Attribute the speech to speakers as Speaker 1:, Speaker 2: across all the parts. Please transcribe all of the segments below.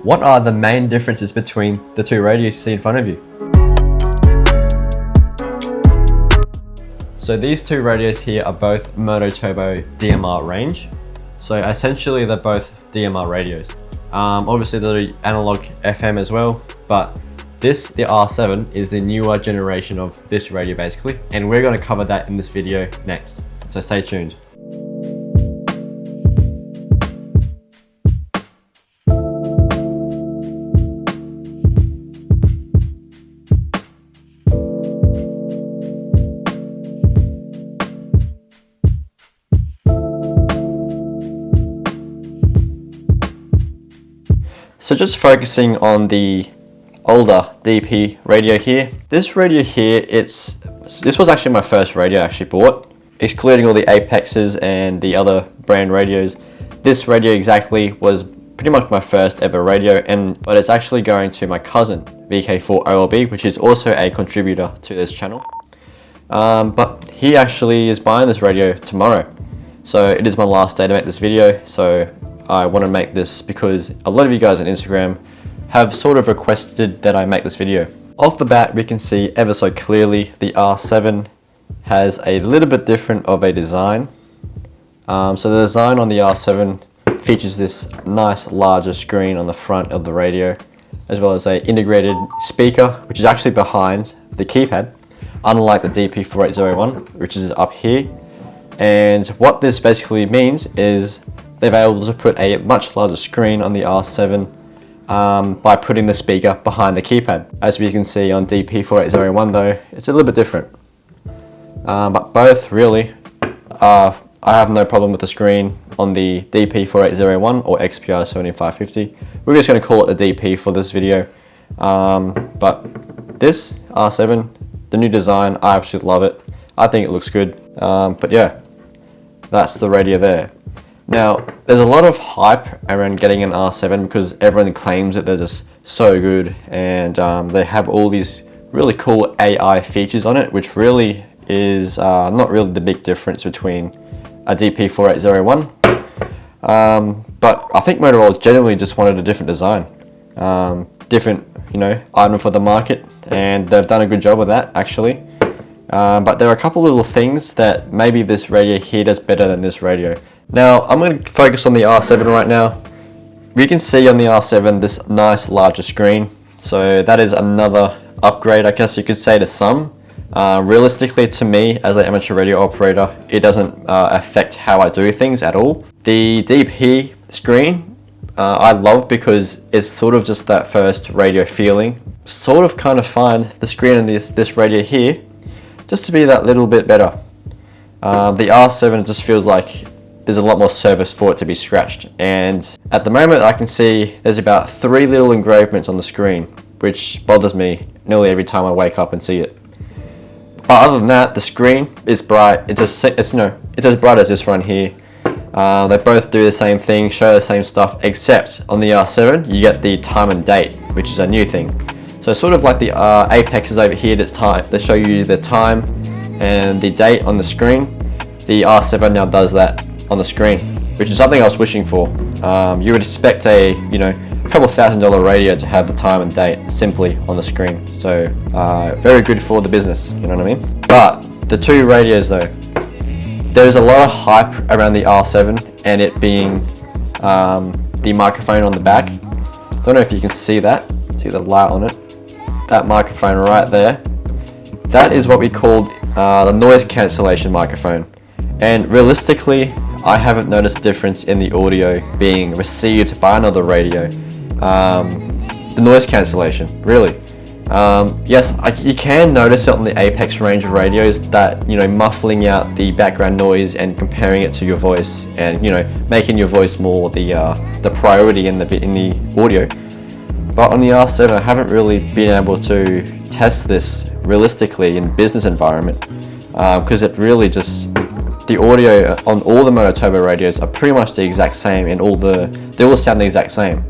Speaker 1: What are the main differences between the two radios you see in front of you? So these two radios here are both MotoTRBO DMR range. So essentially they're both DMR radios. Obviously they're analog FM as well, but the R7 is the newer generation of this radio basically, and we're going to cover that in this video next. So stay tuned. So just focusing on the older DP radio here. This radio here, this was actually my first radio I actually bought, excluding all the Apexes and the other brand radios. This radio exactly was pretty much my first ever radio, but it's actually going to my cousin, VK4OLB, which is also a contributor to this channel. But he actually is buying this radio tomorrow. So it is my last day to make this video. So I want to make this because a lot of you guys on Instagram have sort of requested that I make this video. Off the bat, we can see ever so clearly the R7 has a little bit different of a design. So the design on the R7 features this nice larger screen on the front of the radio, as well as a integrated speaker, which is actually behind the keypad, unlike the DP4801, which is up here. And what this basically means is they've been able to put a much larger screen on the R7 by putting the speaker behind the keypad. As we can see on DP4801 though, it's a little bit different. But both really, I have no problem with the screen on the DP4801 or XPR7550. We're just going to call it the DP for this video. But this R7, the new design, I absolutely love it. I think it looks good. But yeah, that's the radio there. Now, there's a lot of hype around getting an R7 because everyone claims that they're just so good, and they have all these really cool AI features on it, which really is not really the big difference between a DP4801. But I think Motorola genuinely just wanted a different design, different, item for the market, and they've done a good job of that actually. But there are a couple little things that maybe this radio here does better than this radio. Now, I'm going to focus on the R7 right now. We can see on the R7 this nice larger screen. So that is another upgrade, I guess you could say, to some. Realistically, to me, as an amateur radio operator, it doesn't affect how I do things at all. The DP screen, I love because it's sort of just that first radio feeling. Sort of kind of find the screen on this radio here just to be that little bit better. The R7 just feels like there's a lot more surface for it to be scratched, and at the moment I can see there's about 3 little engravements on the screen, which bothers me nearly every time I wake up and see it. But other than that, the screen is bright. It's as bright as this one here. They both do the same thing, show the same stuff, except on the R7 you get the time and date, which is a new thing. So sort of like the Apexes over here that show you the time and the date on the screen, the R7 now does that on the screen, which is something I was wishing for. You would expect a couple $1,000 radio to have the time and date simply on the screen. So very good for the business, you know what I mean? But the two radios though, there's a lot of hype around the R7 and it being the microphone on the back. Don't know if you can see that. See the light on it. That microphone right there. That is what we call the noise cancellation microphone. And realistically, I haven't noticed a difference in the audio being received by another radio. The noise cancellation, really. Yes, you can notice it on the Apex range of radios that, muffling out the background noise and comparing it to your voice and, making your voice more the priority in the audio. But on the R7, I haven't really been able to test this realistically in business environment because it really just, the audio on all the MotoTRBO radios are pretty much the exact same, and they all sound the exact same.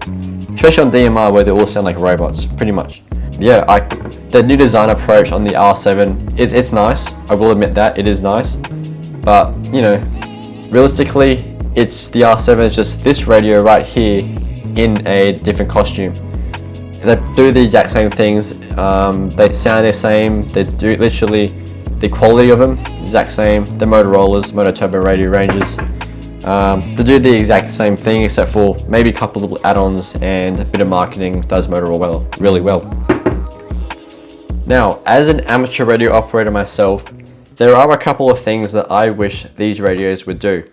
Speaker 1: Especially on DMR where they all sound like robots, pretty much. Yeah, the new design approach on the R7, it's nice. I will admit that, it is nice. But, realistically, it's the R7 is just this radio right here in a different costume. They do the exact same things, they sound the same, they do literally the quality of them, exact same. The Motorola's, MotoTRBO radio ranges, they do the exact same thing except for maybe a couple of little add-ons and a bit of marketing does Motorola really well. Now, as an amateur radio operator myself, there are a couple of things that I wish these radios would do.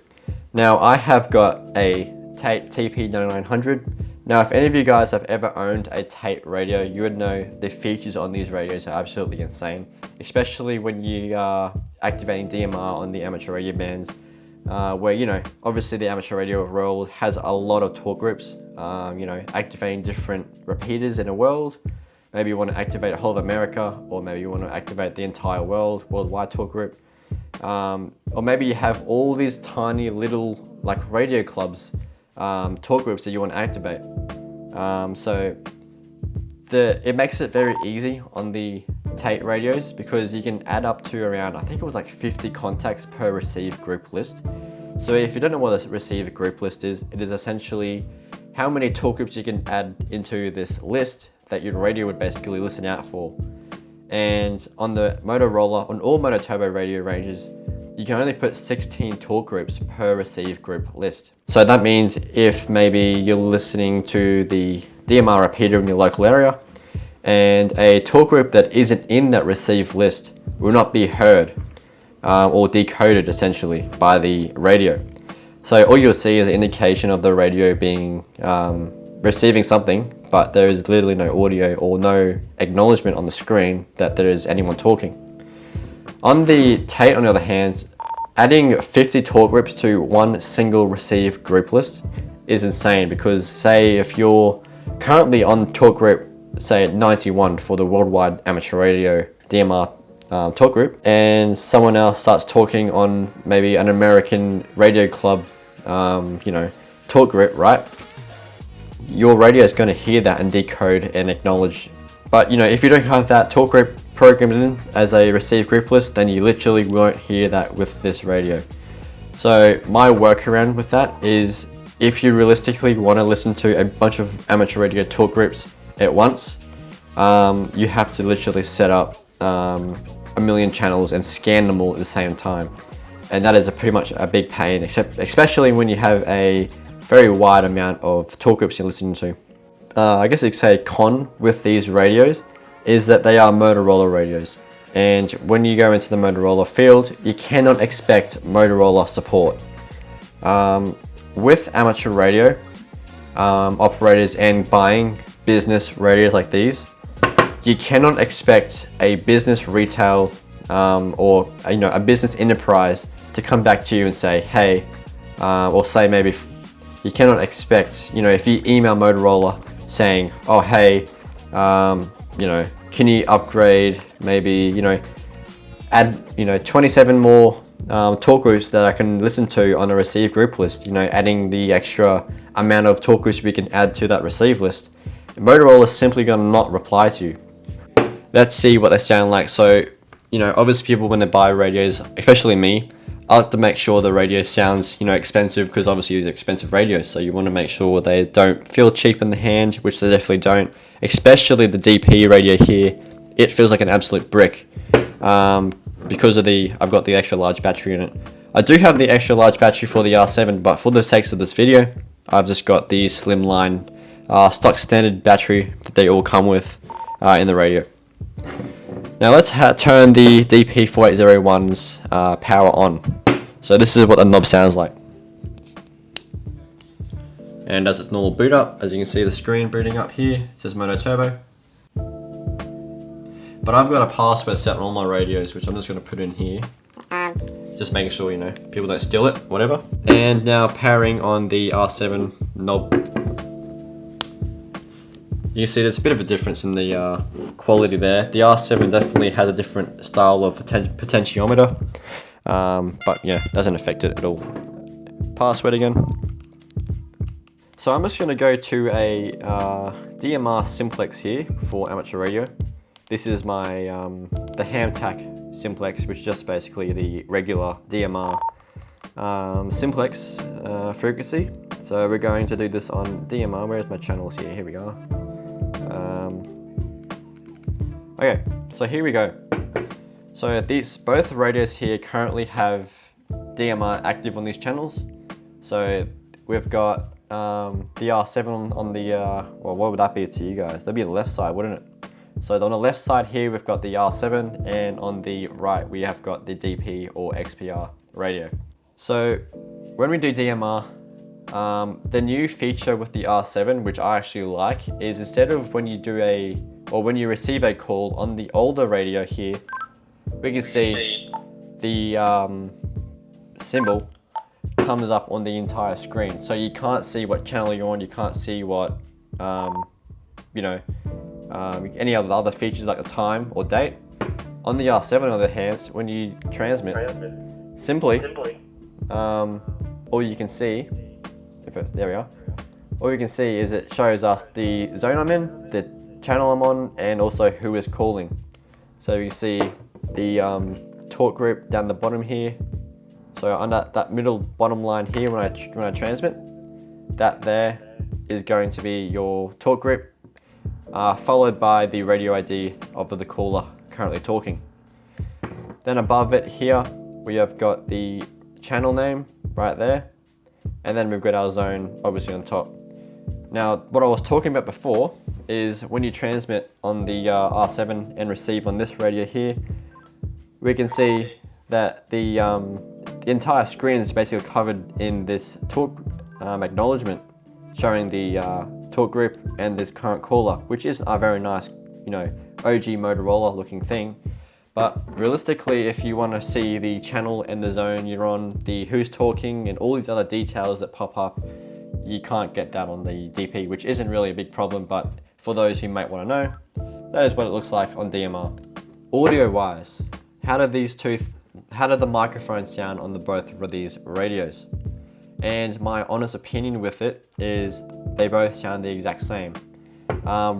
Speaker 1: Now, I have got a Tate TP9900. Now, if any of you guys have ever owned a Tate radio, you would know the features on these radios are absolutely insane, especially when you are activating DMR on the amateur radio bands, where, you know, obviously the amateur radio world has a lot of talk groups, you know, activating different repeaters in a world. Maybe you want to activate a whole of America, or maybe you want to activate the entire world, worldwide talk group. Or maybe you have all these tiny little like radio clubs, talk groups that you want to activate. So it makes it very easy on the Tate radios because you can add up to around, I think it was like 50 contacts per received group list. So if you don't know what a received group list is, it is essentially how many talk groups you can add into this list that your radio would basically listen out for. And on the Motorola, on all MotoTRBO radio ranges, you can only put 16 talk groups per received group list. So that means if maybe you're listening to the DMR repeater in your local area and a talk group that isn't in that received list will not be heard or decoded essentially by the radio. So all you'll see is an indication of the radio being receiving something, but there is literally no audio or no acknowledgement on the screen that there is anyone talking. On the Tate, on the other hand, adding 50 talk groups to one single received group list is insane because say if you're currently on talk group, say 91 for the worldwide amateur radio DMR talk group, and someone else starts talking on maybe an American radio club, you know, talk group, right? Your radio is going to hear that and decode and acknowledge. But you know, if you don't have that talk group programmed in as a received group list, then you literally won't hear that with this radio. So my workaround with that is if you realistically want to listen to a bunch of amateur radio talk groups at once, you have to literally set up a million channels and scan them all at the same time. And that is pretty much a big pain, especially when you have a very wide amount of talk groups you're listening to. I guess you could say con with these radios is that they are Motorola radios. And when you go into the Motorola field, you cannot expect Motorola support. With amateur radio operators and buying business radios like these, you cannot expect a business retail or you know, a business enterprise to come back to you and say, hey, or say maybe you cannot expect, you know, if you email Motorola saying, oh, hey, you know, can you upgrade, maybe, you know, add, you know, 27 more talk groups that I can listen to on a received group list, you know, adding the extra amount of talk groups we can add to that received list. Motorola is simply going to not reply to you. Let's see what they sound like. So, you know, obviously people when they buy radios, especially me, I like to make sure the radio sounds, you know, expensive because obviously these are expensive radios. So you want to make sure they don't feel cheap in the hand, which they definitely don't. Especially the DP radio here, it feels like an absolute brick because of I've got the extra large battery in it. I do have the extra large battery for the R7, but for the sakes of this video, I've just got the slimline stock standard battery that they all come with in the radio. Now let's turn the DP4801's power on. So this is what the knob sounds like. And as its normal boot up, as you can see the screen booting up here, it says MotoTRBO. But I've got a password set on all my radios, which I'm just going to put in here. Just making sure, you know, people don't steal it, whatever. And now powering on the R7 knob. You can see there's a bit of a difference in the quality there. The R7 definitely has a different style of potentiometer, but yeah, doesn't affect it at all. Password again. So I'm just going to go to a DMR simplex here for amateur radio. This is my the HamTac simplex, which is just basically the regular DMR simplex frequency. So we're going to do this on DMR. Where's my channels here? Here we are. Okay, so here we go. So both radios here currently have DMR active on these channels. So we've got the R7 on the, well, what would that be to you guys? That'd be the left side, wouldn't it? So on the left side here, we've got the R7, and on the right, we have got the DP or XPR radio. So when we do DMR, the new feature with the R7, which I actually like, is instead of when you do when you receive a call on the older radio here, we can see the symbol comes up on the entire screen. So you can't see what channel you're on, you can't see what, any of the other features like the time or date. On the R7 on the other hand, when you transmit, simply, all you can see, there we are, all you can see is it shows us the zone I'm in, the channel I'm on, and also who is calling. So you see the talk group down the bottom here. So under that middle bottom line here, when I transmit, that there is going to be your talk group, followed by the radio ID of the caller currently talking. Then above it here, we have got the channel name right there, and then we've got our zone obviously on top. Now, what I was talking about before is when you transmit on the R7 and receive on this radio here, we can see that the entire screen is basically covered in this talk acknowledgement, showing the talk group and this current caller, which is a very nice, OG Motorola looking thing. But realistically, if you want to see the channel and the zone you're on, the who's talking and all these other details that pop up, you can't get that on the DP, which isn't really a big problem, but for those who might want to know, that is what it looks like on DMR. Audio wise, how do the microphones sound on both of these radios? And my honest opinion with it is they both sound the exact same.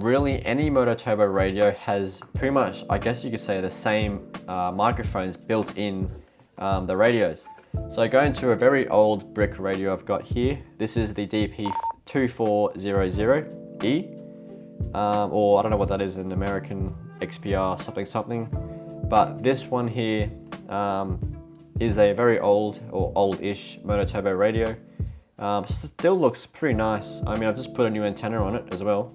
Speaker 1: Really, any MotoTRBO radio has pretty much, I guess you could say, the same microphones built in the radios. So going to a very old brick radio I've got here. This is the DP4801e, or I don't know what that is in American, XPR something. But this one here is a very old or old-ish MotoTRBO radio. Still looks pretty nice. I mean, I've just put a new antenna on it as well.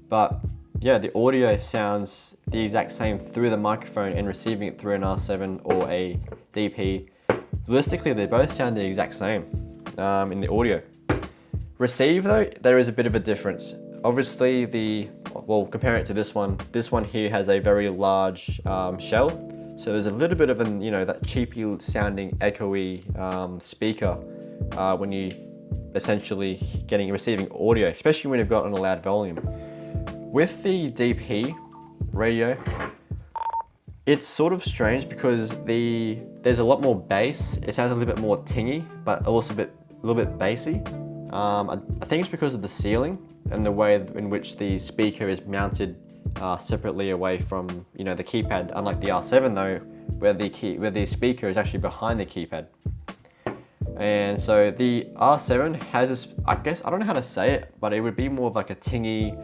Speaker 1: But yeah, the audio sounds the exact same through the microphone and receiving it through an R7 or a DP. Realistically, they both sound the exact same in the audio. Receive though, there is a bit of a difference. Obviously comparing it to this one here has a very large shell. So there's a little bit of that cheapy sounding echoey speaker when you essentially receiving audio, especially when you've got on a loud volume. With the DP radio, it's sort of strange because there's a lot more bass. It sounds a little bit more tingy, but also a little bit bassy. I think it's because of the ceiling and the way in which the speaker is mounted separately away from the keypad. Unlike the R7 though, where the speaker is actually behind the keypad. And so the R7 has this, I guess, I don't know how to say it, but it would be more of like a tingy,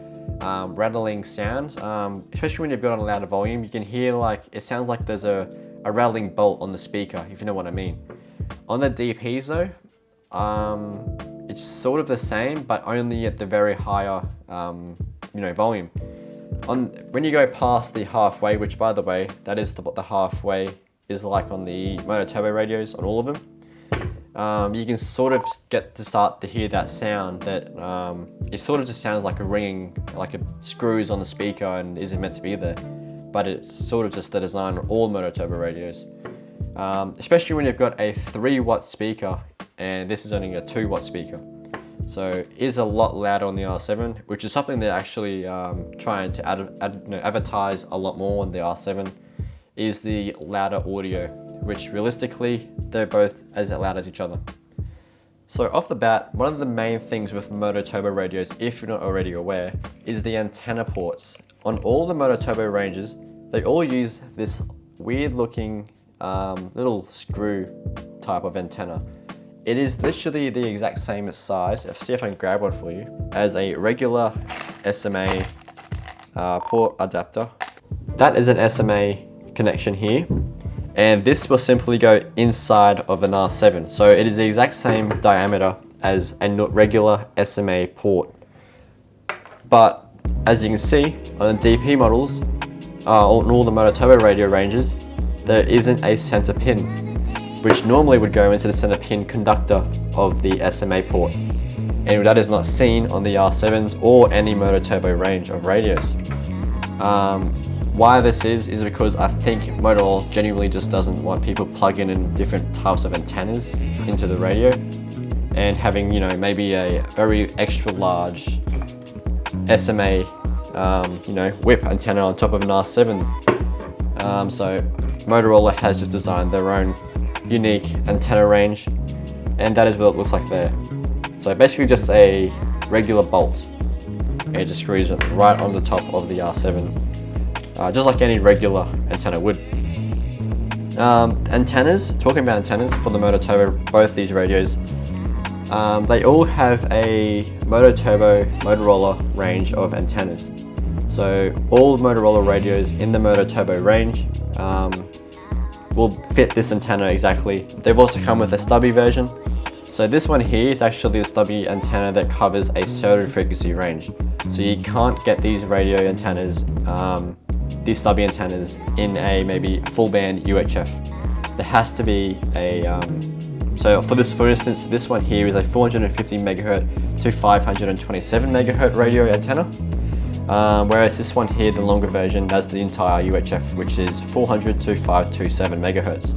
Speaker 1: rattling sound, especially when you've got on a louder volume. You can hear it sounds like there's a rattling bolt on the speaker, if you know what I mean. On the DPs though, it's sort of the same, but only at the very higher, volume. When you go past the halfway, which by the way, that is what the halfway is like on the MotoTRBO radios, on all of them, you can sort of start to hear that sound that it sort of just sounds like a ringing, like a screws on the speaker and isn't meant to be there. But it's sort of just the design on all MotoTRBO radios. Especially when you've got a 3-watt speaker and this is only a 2-watt speaker. So it is a lot louder on the R7, which is something they're actually trying to advertise a lot more on the R7, is the louder audio, which realistically, they're both as loud as each other. So off the bat, one of the main things with MotoTRBO radios, if you're not already aware, is the antenna ports. On all the MotoTRBO ranges, they all use this weird looking little screw type of antenna. it is literally the exact same size, see if I can grab one for you, as a regular SMA port adapter. That is an SMA connection here, and this will simply go inside of an R7. So it is the exact same diameter as a regular SMA port. But as you can see on the DP models, on all the MotoTRBO radio ranges, there isn't a center pin, which normally would go into the center pin conductor of the SMA port. And that is not seen on the R7s or any MotoTRBO range of radios. Why this is because I think Motorola genuinely just doesn't want people plugging in different types of antennas into the radio and having, you know, maybe a very extra large SMA, you know, whip antenna on top of an R7. So Motorola has just designed their own unique antenna range, and that is what it looks like there. So basically just a regular bolt, and it just screws it right on the top of the R7. Just like any regular antenna would. Antennas, talking about antennas for the MotoTRBO, both these radios, they all have a Motorola range of antennas. So all Motorola radios in the MotoTRBO range will fit this antenna exactly. They've also come with a stubby version. So this one here is actually the stubby antenna that covers a certain frequency range. So you can't get these radio antennas, these stubby antennas, in a maybe full band UHF. There has to be a, so for instance, this one here is a 450 megahertz to 527 megahertz radio antenna. Whereas this one here, the longer version, has the entire UHF, which is 400 to 527 megahertz.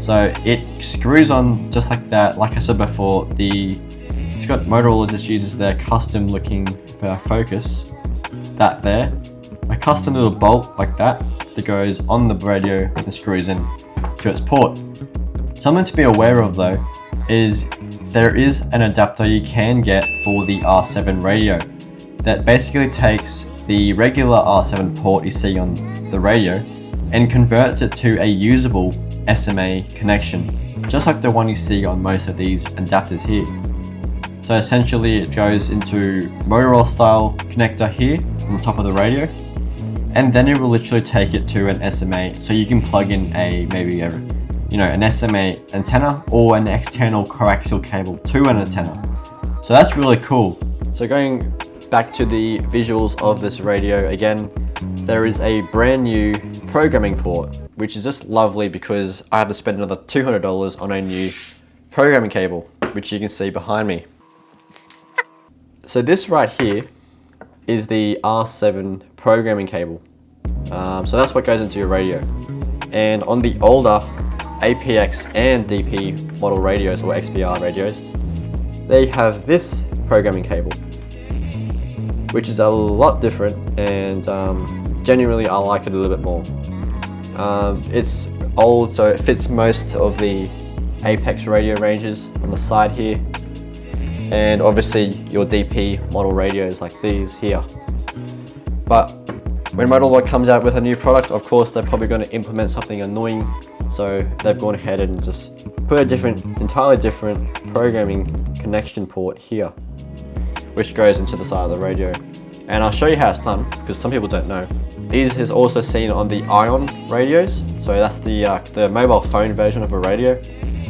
Speaker 1: So it screws on just like that. Like I said before, it's got, Motorola just uses their custom looking focus, that there, a custom little bolt like that goes on the radio and screws in to its port. Something to be aware of though is there is an adapter you can get for the R7 radio that basically takes the regular R7 port you see on the radio and converts it to a usable SMA connection, just like the one you see on most of these adapters here. So essentially it goes into Motorola style connector here on the top of the radio, and then it will literally take it to an SMA, so you can plug in an SMA antenna or an external coaxial cable to an antenna. So that's really cool. So going back to the visuals of this radio again, there is a brand new programming port, which is just lovely because I have to spend another $200 on a new programming cable, which you can see behind me. So this right here is the R7 programming cable. So that's what goes into your radio. And on the older APX and DP model radios, or XPR radios, they have this programming cable, which is a lot different, and genuinely I like it a little bit more. It's old, so it fits most of the Apex radio ranges on the side here, and obviously your DP model radios like these here. But when Motorola comes out with a new product, of course they're probably going to implement something annoying, so they've gone ahead and just put a entirely different programming connection port here, which goes into the side of the radio. And I'll show you how it's done, because some people don't know. These is also seen on the Ion radios, so that's the mobile phone version of a radio,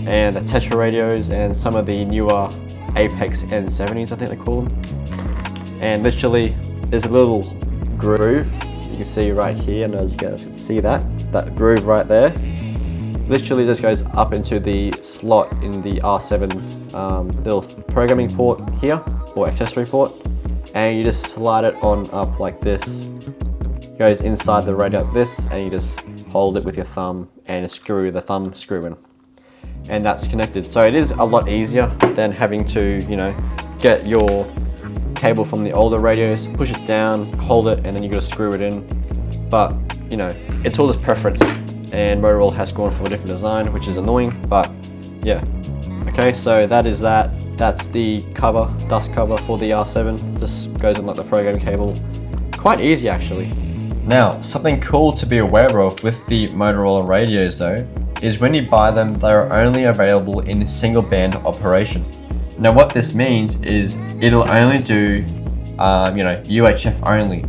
Speaker 1: and the Tetra radios, and some of the newer Apex N70s, I think they call them. And literally, there's a little groove you can see right here, and as you guys can see that groove right there, literally just goes up into the slot in the R7 little programming port here, or accessory port, and you just slide it on up like this. It goes inside the radio like this, and you just hold it with your thumb and screw the thumb screw in, and that's connected. So it is a lot easier than having to, get your cable from the older radios, push it down, hold it, and then you gotta screw it in. But it's all just preference, and Motorola has gone for a different design, which is annoying, but yeah. Okay, so that is that. That's the cover, dust cover for the R7. Just goes on like the programming cable. Quite easy actually. Now, something cool to be aware of with the Motorola radios though, is when you buy them, they are only available in single band operation. Now what this means is it'll only do UHF only.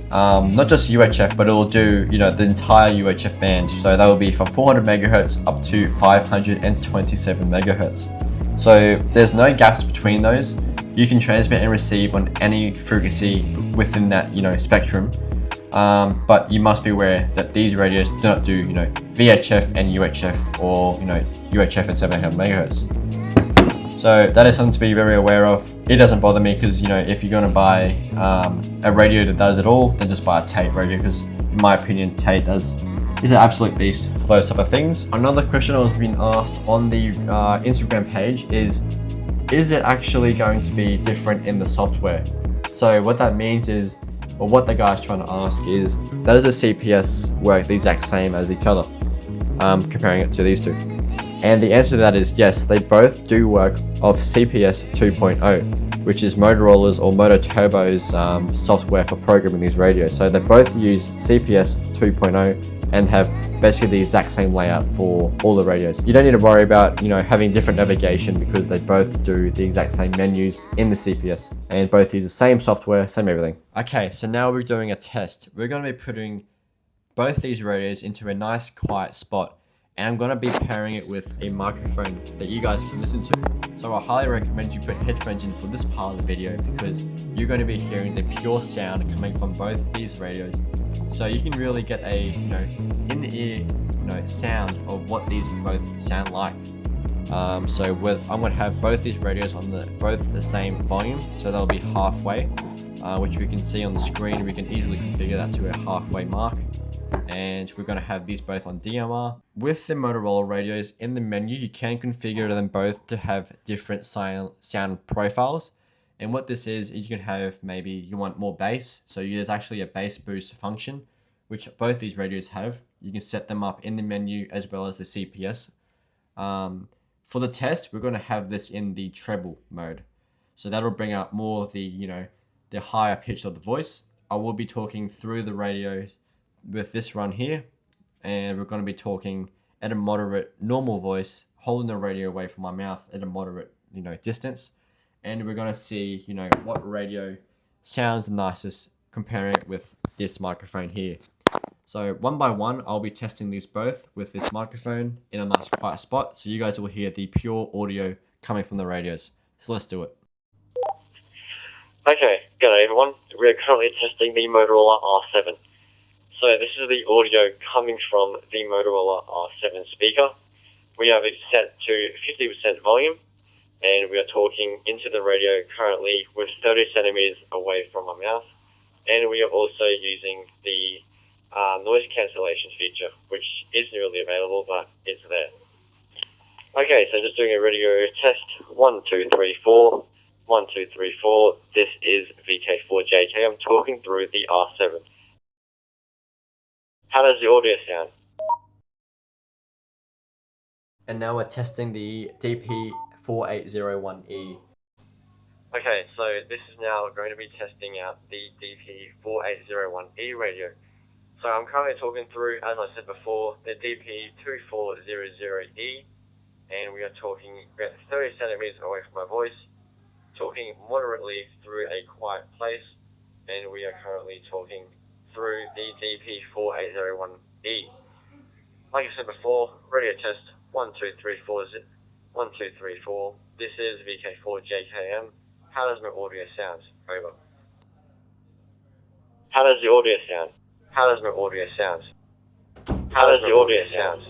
Speaker 1: Not just UHF, but it'll do the entire UHF band. So that will be from 400 megahertz up to 527 megahertz. So there's no gaps between those. You can transmit and receive on any frequency within that spectrum. But you must be aware that these radios do not do VHF and UHF, or UHF at 700 megahertz. So that is something to be very aware of. It doesn't bother me because if you're going to buy a radio that does it all, then just buy a Tate radio, because in my opinion Tate is an absolute beast for those type of things. Another question I was being asked on the Instagram page is it actually going to be different in the software? So what that means is, or what the guy's trying to ask is, does the CPS work the exact same as each other, comparing it to these two? And the answer to that is yes, they both do work off CPS 2.0, which is Motorola's or MotoTRBO's software for programming these radios. So they both use CPS 2.0 and have basically the exact same layout for all the radios. You don't need to worry about having different navigation, because they both do the exact same menus in the CPS and both use the same software, same everything. Okay, so now we're doing a test. We're going to be putting both these radios into a nice quiet spot, and I'm going to be pairing it with a microphone that you guys can listen to. So I highly recommend you put headphones in for this part of the video, because you're going to be hearing the pure sound coming from both these radios. So you can really get a in-ear sound of what these both sound like. I'm going to have both these radios on both the same volume, so they'll be halfway, which we can see on the screen. We can easily configure that to a halfway mark. And we're going to have these both on DMR. With the Motorola radios, in the menu you can configure them both to have different sound profiles. And what this is you can have, maybe you want more bass, so there's actually a bass boost function, which both these radios have. You can set them up in the menu as well as the CPS. For the test, we're going to have this in the treble mode, so that'll bring out more of the the higher pitch of the voice. I will be talking through the radio with this run here, and we're going to be talking at a moderate normal voice, holding the radio away from my mouth at a moderate distance, and we're going to see what radio sounds nicest, comparing it with this microphone here. So one by one I'll be testing these both with this microphone in a nice quiet spot, so you guys will hear the pure audio coming from the radios. So let's do it.
Speaker 2: Okay, g'day everyone. We're currently testing the Motorola R7. So this is the audio coming from the Motorola R7 speaker. We have it set to 50% volume, and we are talking into the radio currently with 30 centimeters away from my mouth. And we are also using the noise cancellation feature, which isn't really available, but it's there. Okay, so just doing a radio test. 1, 2, 3, 4. 1, 2, 3, 4. This is VK4JK. I'm talking through the R7. How does the audio sound?
Speaker 1: And now we're testing the DP4801e.
Speaker 2: Okay, so this is now going to be testing out the DP4801e radio. So I'm currently talking through, as I said before, the DP2400e, and we are talking about 30 centimeters away from my voice, talking moderately through a quiet place, and we are currently talking through the DP4801e. Like I said before, radio test 1, 2, 3, 4. 1, 2, 3, 4. This is VK4JKM. How does my audio sound? Over. How does the audio sound? How does my audio sound? How does the audio sound?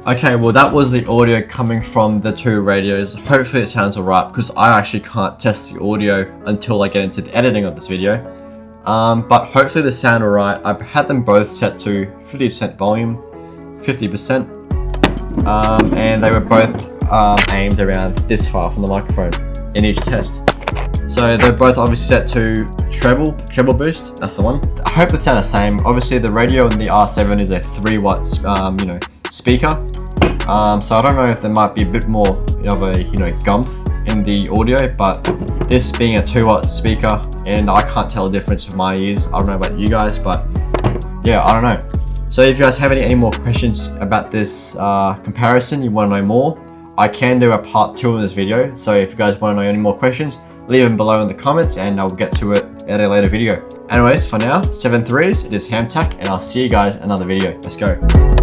Speaker 1: Okay, well that was the audio coming from the two radios. Hopefully it sounds alright, because I actually can't test the audio until I get into the editing of this video. But hopefully they sound alright. I've had them both set to 50% volume, 50%, and they were both aimed around this far from the microphone in each test. So they're both obviously set to treble boost, that's the one. I hope it sounds the same. Obviously the radio in the R7 is a 3-watt speaker, so I don't know if there might be a bit more of a gumph in the audio, but this being a 2-watt speaker, and I can't tell the difference with my ears. I don't know about you guys, but yeah, I don't know. So if you guys have any more questions about this comparison, you want to know more, I can do a part 2 of this video. So if you guys want to know any more questions, leave them below in the comments and I'll get to it in a later video. Anyways, for now, 7 threes, it is HamTac, and I'll see you guys in another video. Let's go.